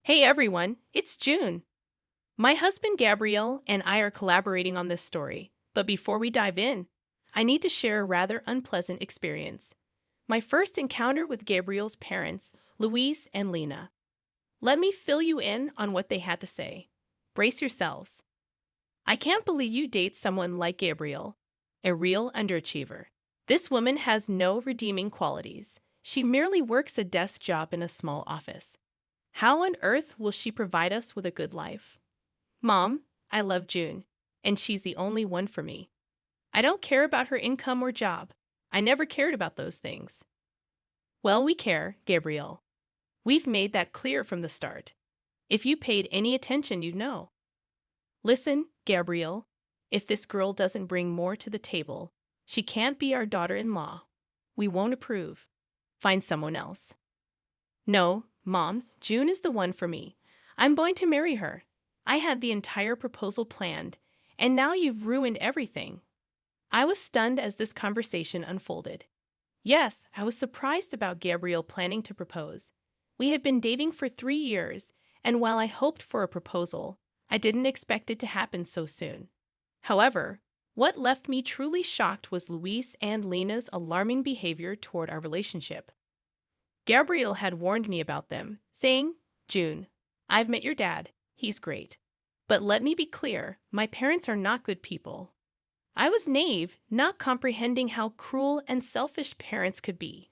Hey everyone, it's June. My husband Gabrielle and I are collaborating on this story, but before we dive in, I need to share a rather unpleasant experience. My first encounter with Gabrielle's parents, Louise and Lena. Let me fill you in on what they had to say. Brace yourselves. I can't believe you date someone like Gabrielle, a real underachiever. This woman has no redeeming qualities. She merely works a desk job in a small office. How on earth will she provide us with a good life? Mom, I love June, and she's the only one for me. I don't care about her income or job. I never cared about those things. Well, we care, Gabrielle. We've made that clear from the start. If you paid any attention, you'd know. Listen, Gabrielle, if this girl doesn't bring more to the table, she can't be our daughter-in-law. We won't approve. Find someone else. No, Mom, June is the one for me. I'm going to marry her. I had the entire proposal planned, and now you've ruined everything. I was stunned as this conversation unfolded. Yes, I was surprised about Gabrielle planning to propose. We had been dating for 3 years, and while I hoped for a proposal, I didn't expect it to happen so soon. However, what left me truly shocked was Louise and Lena's alarming behavior toward our relationship. Gabrielle had warned me about them, saying, June, I've met your dad. He's great. But let me be clear, my parents are not good people. I was naive, not comprehending how cruel and selfish parents could be.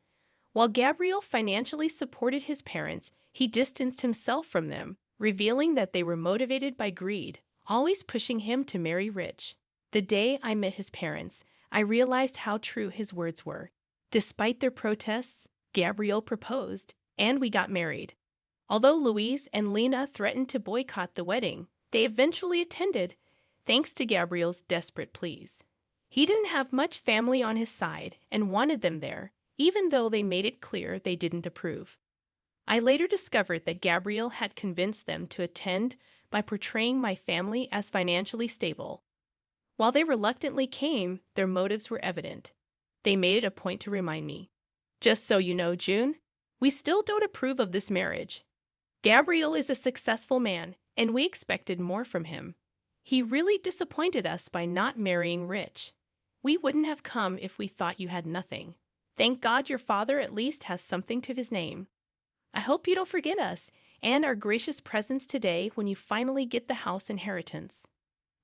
While Gabrielle financially supported his parents, he distanced himself from them, revealing that they were motivated by greed, always pushing him to marry rich. The day I met his parents, I realized how true his words were. Despite their protests, Gabrielle proposed, and we got married. Although Louise and Lena threatened to boycott the wedding, they eventually attended, thanks to Gabrielle's desperate pleas. He didn't have much family on his side and wanted them there, even though they made it clear they didn't approve. I later discovered that Gabrielle had convinced them to attend by portraying my family as financially stable. While they reluctantly came, their motives were evident. They made it a point to remind me. Just so you know, June, we still don't approve of this marriage. Gabriel is a successful man, and we expected more from him. He really disappointed us by not marrying rich. We wouldn't have come if we thought you had nothing. Thank God your father at least has something to his name. I hope you don't forget us and our gracious presence today when you finally get the house inheritance.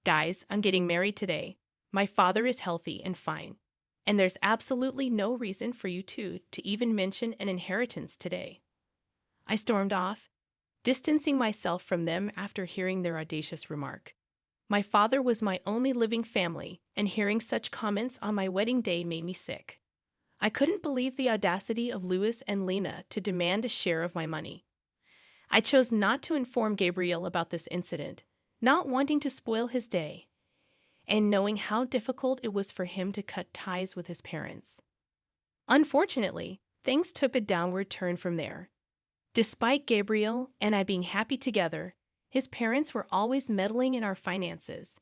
Guys, I'm getting married today. My father is healthy and fine, and there's absolutely no reason for you two to even mention an inheritance today. I stormed off, distancing myself from them after hearing their audacious remark. My father was my only living family, and hearing such comments on my wedding day made me sick. I couldn't believe the audacity of Louis and Lena to demand a share of my money. I chose not to inform Gabriel about this incident, not wanting to spoil his day, and knowing how difficult it was for him to cut ties with his parents. Unfortunately, things took a downward turn from there. Despite Gabriel and I being happy together, his parents were always meddling in our finances.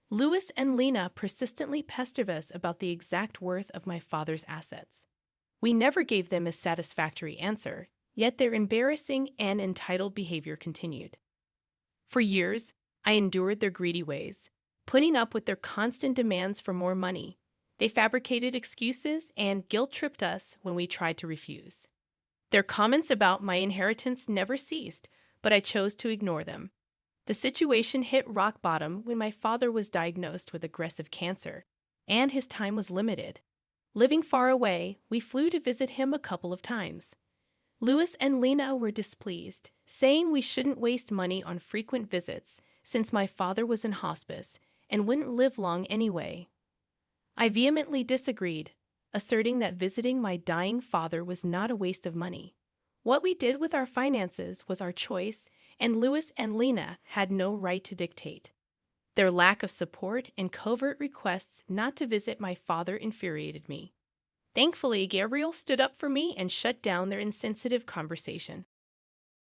Louis and Lena persistently pestered us about the exact worth of my father's assets. We never gave them a satisfactory answer, yet their embarrassing and entitled behavior continued. For years, I endured their greedy ways, putting up with their constant demands for more money. They fabricated excuses and guilt-tripped us when we tried to refuse. Their comments about my inheritance never ceased, but I chose to ignore them. The situation hit rock bottom when my father was diagnosed with aggressive cancer, and his time was limited. Living far away, we flew to visit him a couple of times. Louis and Lena were displeased, saying we shouldn't waste money on frequent visits since my father was in hospice and wouldn't live long anyway. I vehemently disagreed, asserting that visiting my dying father was not a waste of money. What we did with our finances was our choice, and Louis and Lena had no right to dictate. Their lack of support and covert requests not to visit my father infuriated me. Thankfully, Gabriel stood up for me and shut down their insensitive conversation.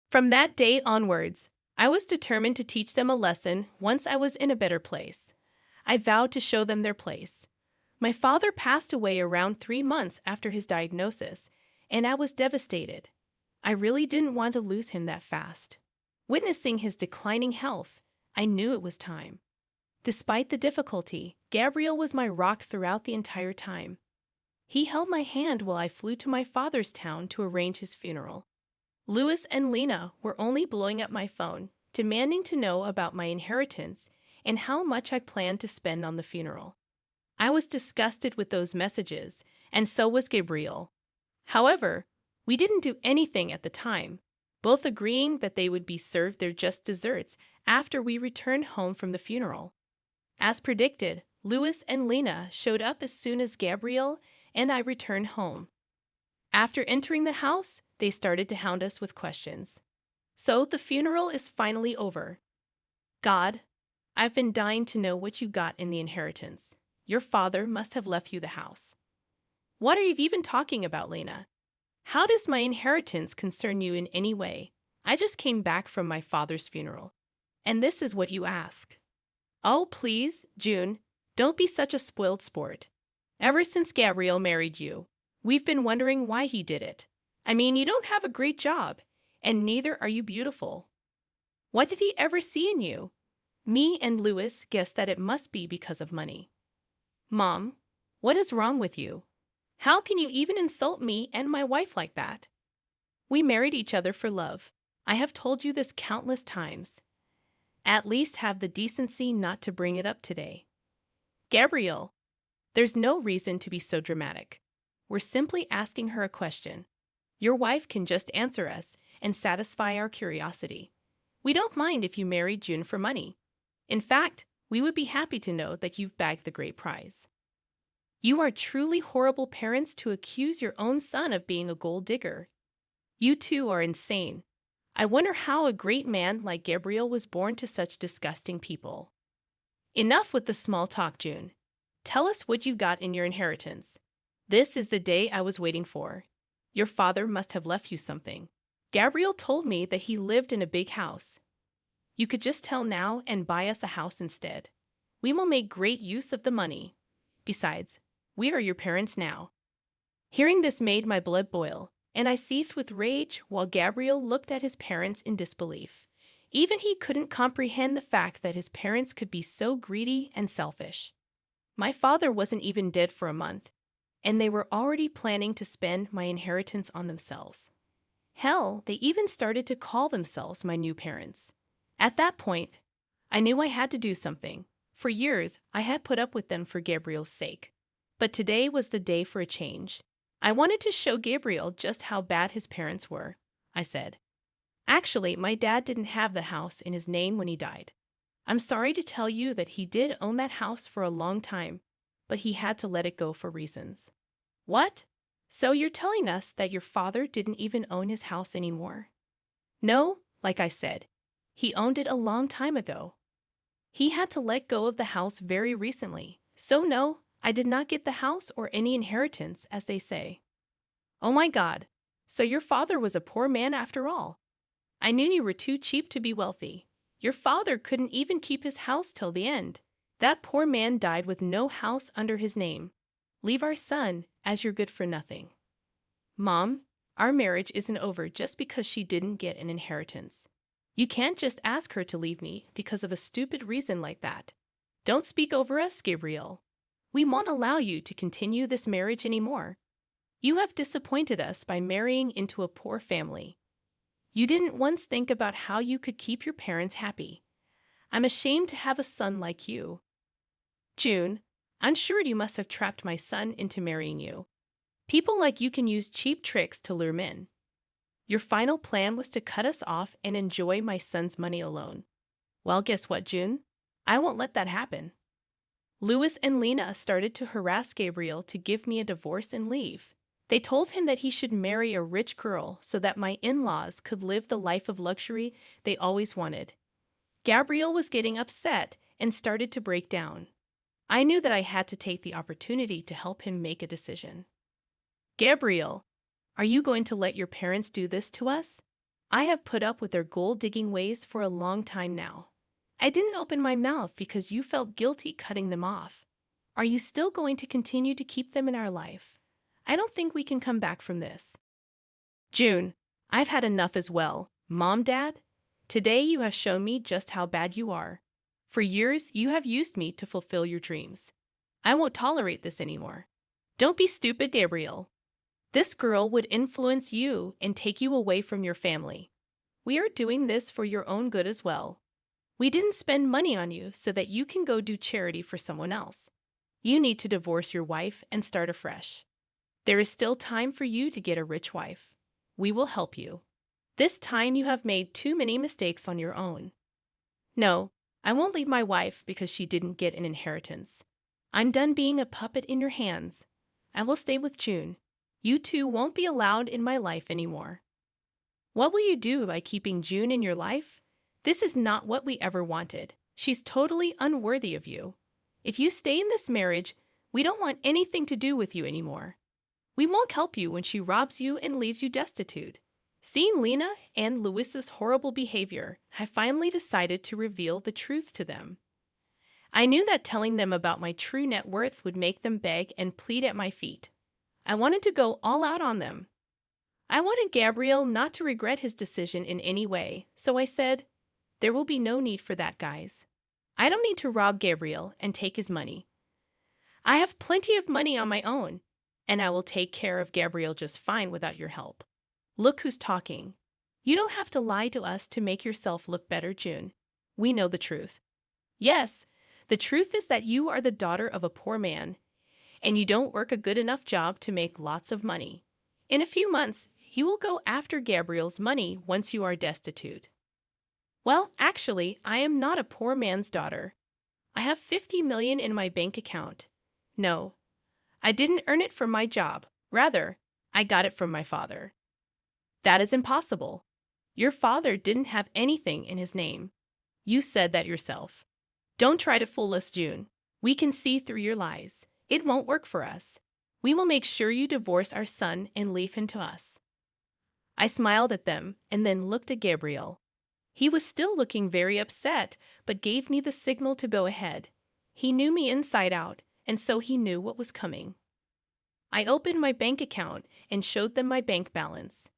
From that day onwards, I was determined to teach them a lesson once I was in a better place. I vowed to show them their place. My father passed away around 3 months after his diagnosis, and I was devastated. I really didn't want to lose him that fast. Witnessing his declining health, I knew it was time. Despite the difficulty, Gabriel was my rock throughout the entire time. He held my hand while I flew to my father's town to arrange his funeral. Louis and Lena were only blowing up my phone, demanding to know about my inheritance and how much I planned to spend on the funeral. I was disgusted with those messages, and so was Gabriel. However, we didn't do anything at the time, both agreeing that they would be served their just desserts after we returned home from the funeral. As predicted, Louis and Lena showed up as soon as Gabriel and I returned home. After entering the house, they started to hound us with questions. So the funeral is finally over. God, I've been dying to know what you got in the inheritance. Your father must have left you the house. What are you even talking about, Lena? How does my inheritance concern you in any way? I just came back from my father's funeral, and this is what you ask. Oh, please, June, don't be such a spoiled sport. Ever since Gabriel married you, we've been wondering why he did it. I mean, you don't have a great job, and neither are you beautiful. What did he ever see in you? Me and Louis guessed that it must be because of money. Mom, what is wrong with you? How can you even insult me and my wife like that? We married each other for love. I have told you this countless times. At least have the decency not to bring it up today. Gabriel, there's no reason to be so dramatic. We're simply asking her a question. Your wife can just answer us and satisfy our curiosity. We don't mind if you married June for money. In fact, we would be happy to know that you've bagged the great prize. You are truly horrible parents to accuse your own son of being a gold digger. You two are insane. I wonder how a great man like Gabriel was born to such disgusting people. Enough with the small talk, June. Tell us what you got in your inheritance. This is the day I was waiting for. Your father must have left you something. Gabriel told me that he lived in a big house. You could just tell now and buy us a house instead. We will make great use of the money. Besides, we are your parents now. Hearing this made my blood boil, and I seethed with rage while Gabriel looked at his parents in disbelief. Even he couldn't comprehend the fact that his parents could be so greedy and selfish. My father wasn't even dead for a month, and they were already planning to spend my inheritance on themselves. Hell, they even started to call themselves my new parents. At that point, I knew I had to do something. For years, I had put up with them for Gabriel's sake. But today was the day for a change. I wanted to show Gabriel just how bad his parents were, I said. Actually, my dad didn't have the house in his name when he died. I'm sorry to tell you that he did own that house for a long time, but he had to let it go for reasons. What? So you're telling us that your father didn't even own his house anymore? No, like I said, he owned it a long time ago. He had to let go of the house very recently, so no, I did not get the house or any inheritance, as they say. Oh my God, so your father was a poor man after all. I knew you were too cheap to be wealthy. Your father couldn't even keep his house till the end. That poor man died with no house under his name. Leave our son, as you're good for nothing. Mom, our marriage isn't over just because she didn't get an inheritance. You can't just ask her to leave me because of a stupid reason like that. Don't speak over us, Gabriel. We won't allow you to continue this marriage anymore. You have disappointed us by marrying into a poor family. You didn't once think about how you could keep your parents happy. I'm ashamed to have a son like you. June, I'm sure you must have trapped my son into marrying you. People like you can use cheap tricks to lure men. Your final plan was to cut us off and enjoy my son's money alone. Well, guess what, June? I won't let that happen. Louis and Lena started to harass Gabriel to give me a divorce and leave. They told him that he should marry a rich girl so that my in-laws could live the life of luxury they always wanted. Gabriel was getting upset and started to break down. I knew that I had to take the opportunity to help him make a decision. Gabriel, are you going to let your parents do this to us? I have put up with their gold-digging ways for a long time now. I didn't open my mouth because you felt guilty cutting them off. Are you still going to continue to keep them in our life? I don't think we can come back from this. June, I've had enough as well. Mom, Dad, Today you have shown me just how bad you are. For years, you have used me to fulfill your dreams. I won't tolerate this anymore. Don't be stupid, Gabriel. This girl would influence you and take you away from your family. We are doing this for your own good as well. We didn't spend money on you so that you can go do charity for someone else. You need to divorce your wife and start afresh. There is still time for you to get a rich wife. We will help you. This time you have made too many mistakes on your own. No, I won't leave my wife because she didn't get an inheritance. I'm done being a puppet in your hands. I will stay with June. You two won't be allowed in my life anymore. What will you do by keeping June in your life? This is not what we ever wanted. She's totally unworthy of you. If you stay in this marriage, we don't want anything to do with you anymore. We won't help you when she robs you and leaves you destitute. Seeing Lena and Louisa's horrible behavior, I finally decided to reveal the truth to them. I knew that telling them about my true net worth would make them beg and plead at my feet. I wanted to go all out on them. I wanted Gabriel not to regret his decision in any way, so I said, "There will be no need for that, guys. I don't need to rob Gabriel and take his money. I have plenty of money on my own, and I will take care of Gabriel just fine without your help. Look who's talking. You don't have to lie to us to make yourself look better, June. We know the truth. Yes, the truth is that you are the daughter of a poor man, and you don't work a good enough job to make lots of money. In a few months, you will go after Gabriel's money once you are destitute." Well, actually, I am not a poor man's daughter. I have 50 million in my bank account. No, I didn't earn it from my job. Rather, I got it from my father. That is impossible. Your father didn't have anything in his name. You said that yourself. Don't try to fool us, June. We can see through your lies. It won't work for us. We will make sure you divorce our son and leave him to us. I smiled at them and then looked at Gabriel. He was still looking very upset, but gave me the signal to go ahead. He knew me inside out, and so he knew what was coming. I opened my bank account and showed them my bank balance.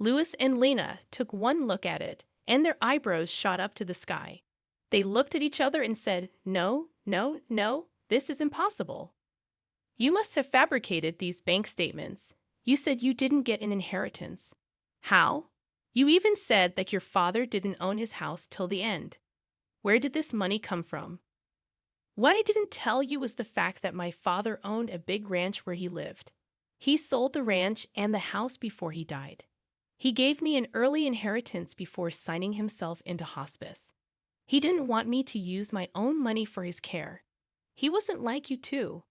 Louis and Lena took one look at it, and their eyebrows shot up to the sky. They looked at each other and said, "No, no, no, this is impossible. You must have fabricated these bank statements. You said you didn't get an inheritance. How? You even said that your father didn't own his house till the end. Where did this money come from?" What I didn't tell you was the fact that my father owned a big ranch where he lived. He sold the ranch and the house before he died. He gave me an early inheritance before signing himself into hospice. He didn't want me to use my own money for his care. He wasn't like you too.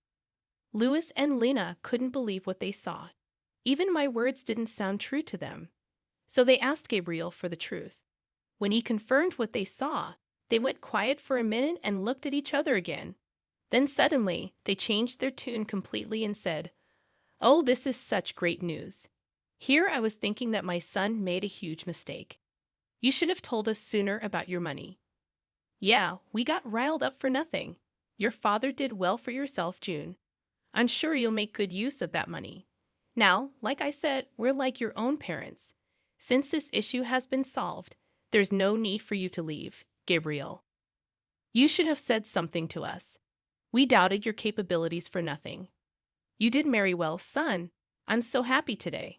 Louis and Lena couldn't believe what they saw. Even my words didn't sound true to them. So they asked Gabriel for the truth. When he confirmed what they saw, they went quiet for a minute and looked at each other again. Then suddenly, they changed their tune completely and said, "Oh, this is such great news. Here I was thinking that my son made a huge mistake. You should have told us sooner about your money." "Yeah, we got riled up for nothing. Your father did well for yourself, June. I'm sure you'll make good use of that money. Now, like I said, we're like your own parents. Since this issue has been solved, there's no need for you to leave, Gabriel. You should have said something to us. We doubted your capabilities for nothing. You did marry well, son. I'm so happy today."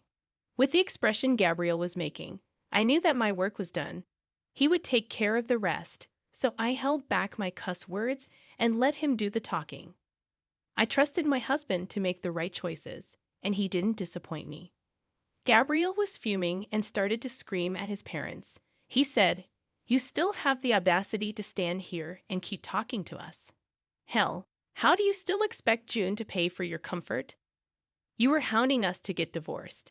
With the expression Gabriel was making, I knew that my work was done. He would take care of the rest, so I held back my cuss words and let him do the talking. I trusted my husband to make the right choices, and he didn't disappoint me. Gabriel was fuming and started to scream at his parents. He said, "You still have the audacity to stand here and keep talking to us. Hell, how do you still expect June to pay for your comfort? You were hounding us to get divorced.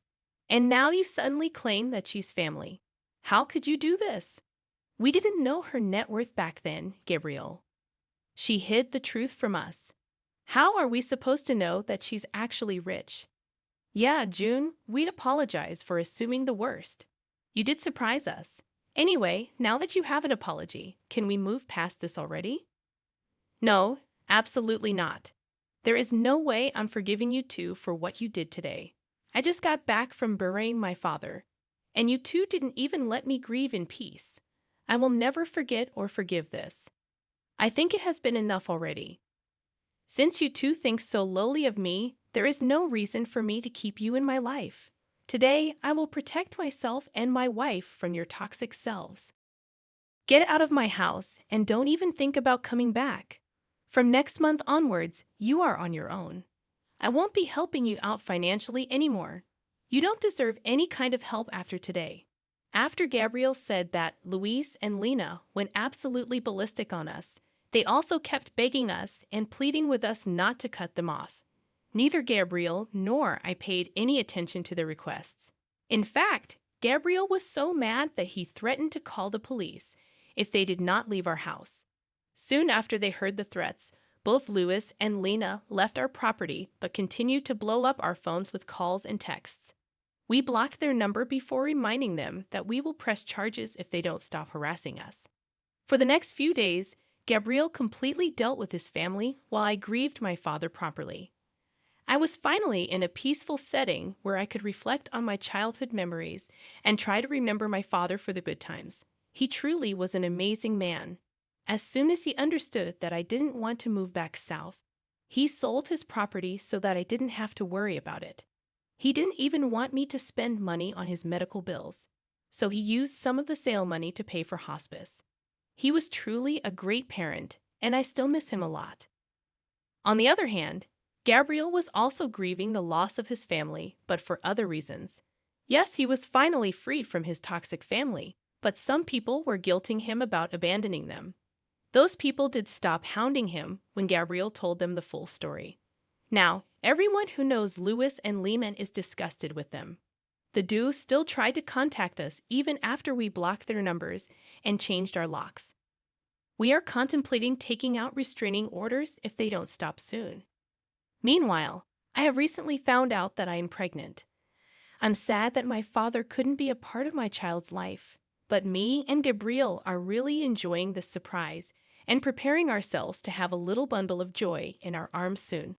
And now you suddenly claim that she's family. How could you do this? We didn't know her net worth back then, Gabriel. She hid the truth from us. How are we supposed to know that she's actually rich? Yeah, June, we'd apologize for assuming the worst. You did surprise us. Anyway, now that you have an apology, can we move past this already?" "No, absolutely not. There is no way I'm forgiving you two for what you did today. I just got back from burying my father, and you two didn't even let me grieve in peace. I will never forget or forgive this. I think it has been enough already. Since you two think so lowly of me, there is no reason for me to keep you in my life. Today, I will protect myself and my wife from your toxic selves. Get out of my house and don't even think about coming back. From next month onwards, you are on your own. I won't be helping you out financially anymore. You don't deserve any kind of help after today. After Gabrielle said that, Luis and Lena went absolutely ballistic on us. They also kept begging us and pleading with us not to cut them off. Neither Gabrielle nor I paid any attention to their requests. In fact, Gabrielle was so mad that he threatened to call the police if they did not leave our house. Soon after they heard the threats, both Luis and Lena left our property but continued to blow up our phones with calls and texts. We blocked their number before reminding them that we will press charges if they don't stop harassing us. For the next few days, Gabriel completely dealt with his family while I grieved my father properly. I was finally in a peaceful setting where I could reflect on my childhood memories and try to remember my father for the good times. He truly was an amazing man. As soon as he understood that I didn't want to move back south, he sold his property so that I didn't have to worry about it. He didn't even want me to spend money on his medical bills, so he used some of the sale money to pay for hospice. He was truly a great parent, and I still miss him a lot. On the other hand, Gabriel was also grieving the loss of his family, but for other reasons. Yes, he was finally freed from his toxic family, but some people were guilting him about abandoning them. Those people did stop hounding him when Gabriel told them the full story. Now, everyone who knows Luis and Lehman is disgusted with them. The duo still tried to contact us even after we blocked their numbers and changed our locks. We are contemplating taking out restraining orders if they don't stop soon. Meanwhile, I have recently found out that I am pregnant. I'm sad that my father couldn't be a part of my child's life, but me and Gabriel are really enjoying this surprise and preparing ourselves to have a little bundle of joy in our arms soon.